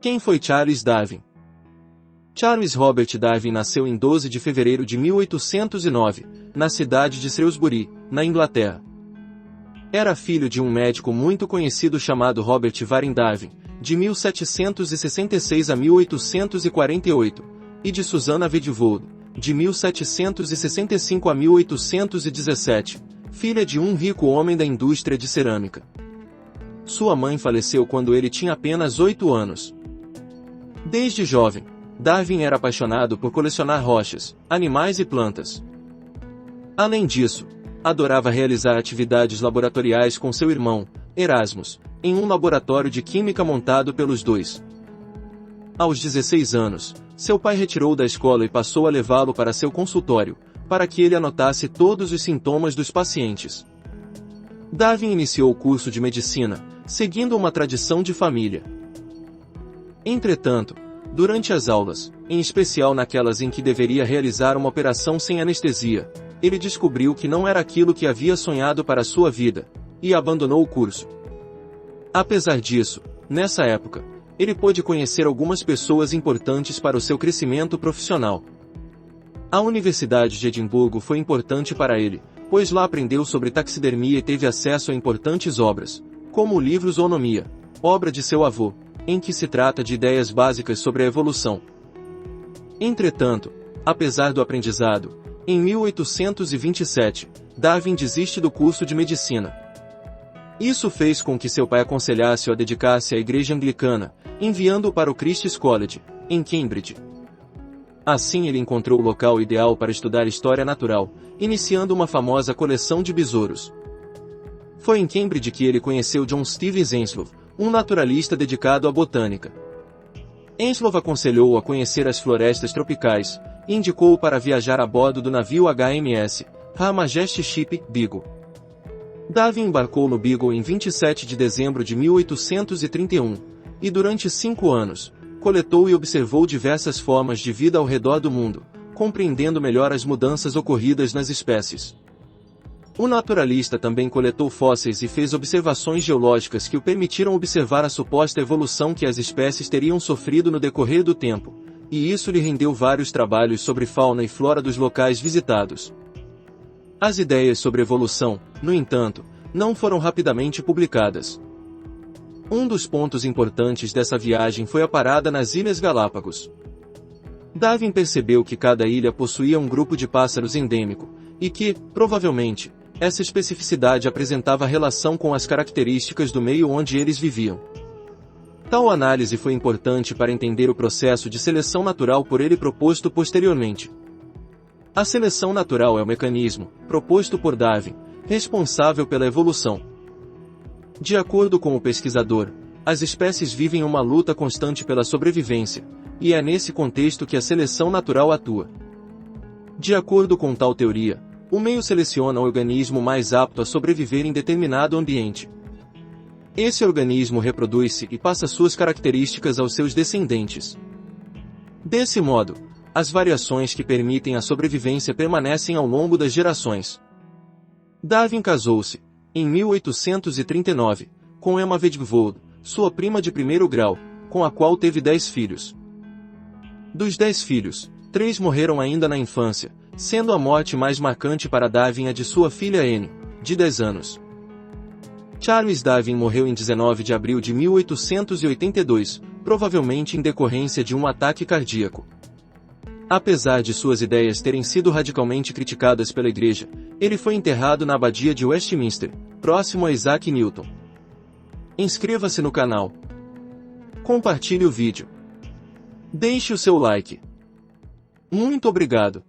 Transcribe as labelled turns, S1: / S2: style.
S1: Quem foi Charles Darwin? Charles Robert Darwin nasceu em 12 de fevereiro de 1809, na cidade de Shrewsbury, na Inglaterra. Era filho de um médico muito conhecido chamado Robert Waring Darwin, de 1766 a 1848, e de Susanna Wedgwood, de 1765 a 1817, filha de um rico homem da indústria de cerâmica. Sua mãe faleceu quando ele tinha apenas 8 anos. Desde jovem, Darwin era apaixonado por colecionar rochas, animais e plantas. Além disso, adorava realizar atividades laboratoriais com seu irmão, Erasmus, em um laboratório de química montado pelos dois. Aos 16 anos, seu pai retirou da escola e passou a levá-lo para seu consultório, para que ele anotasse todos os sintomas dos pacientes. Darwin iniciou o curso de medicina, seguindo uma tradição de família. Entretanto, durante as aulas, em especial naquelas em que deveria realizar uma operação sem anestesia, ele descobriu que não era aquilo que havia sonhado para sua vida, e abandonou o curso. Apesar disso, nessa época, ele pôde conhecer algumas pessoas importantes para o seu crescimento profissional. A Universidade de Edimburgo foi importante para ele, pois lá aprendeu sobre taxidermia e teve acesso a importantes obras, como o livro Zoonomia, obra de seu avô, em que se trata de ideias básicas sobre a evolução. Entretanto, apesar do aprendizado, em 1827, Darwin desiste do curso de medicina. Isso fez com que seu pai aconselhasse-o a dedicar-se à igreja anglicana, enviando-o para o Christ's College, em Cambridge. Assim ele encontrou o local ideal para estudar história natural, iniciando uma famosa coleção de besouros. Foi em Cambridge que ele conheceu John Stevens Enslow, um naturalista dedicado à botânica. Enslow aconselhou-o a conhecer as florestas tropicais, e indicou-o para viajar a bordo do navio HMS Her Majesty's Ship, Beagle. Darwin embarcou no Beagle em 27 de dezembro de 1831, e durante 5 anos, coletou e observou diversas formas de vida ao redor do mundo, compreendendo melhor as mudanças ocorridas nas espécies. O naturalista também coletou fósseis e fez observações geológicas que o permitiram observar a suposta evolução que as espécies teriam sofrido no decorrer do tempo, e isso lhe rendeu vários trabalhos sobre fauna e flora dos locais visitados. As ideias sobre evolução, no entanto, não foram rapidamente publicadas. Um dos pontos importantes dessa viagem foi a parada nas Ilhas Galápagos. Darwin percebeu que cada ilha possuía um grupo de pássaros endêmico, e que, provavelmente, essa especificidade apresentava relação com as características do meio onde eles viviam. Tal análise foi importante para entender o processo de seleção natural por ele proposto posteriormente. A seleção natural é o mecanismo, proposto por Darwin, responsável pela evolução. De acordo com o pesquisador, as espécies vivem uma luta constante pela sobrevivência, e é nesse contexto que a seleção natural atua. De acordo com tal teoria, o meio seleciona o organismo mais apto a sobreviver em determinado ambiente. Esse organismo reproduz-se e passa suas características aos seus descendentes. Desse modo, as variações que permitem a sobrevivência permanecem ao longo das gerações. Darwin casou-se, em 1839, com Emma Wedgwood, sua prima de primeiro grau, com a qual teve 10 filhos. Dos 10 filhos, 3 morreram ainda na infância, sendo a morte mais marcante para Darwin a de sua filha Anne, de 10 anos. Charles Darwin morreu em 19 de abril de 1882, provavelmente em decorrência de um ataque cardíaco. Apesar de suas ideias terem sido radicalmente criticadas pela Igreja, ele foi enterrado na Abadia de Westminster, próximo a Isaac Newton. Inscreva-se no canal. Compartilhe o vídeo. Deixe o seu like. Muito obrigado.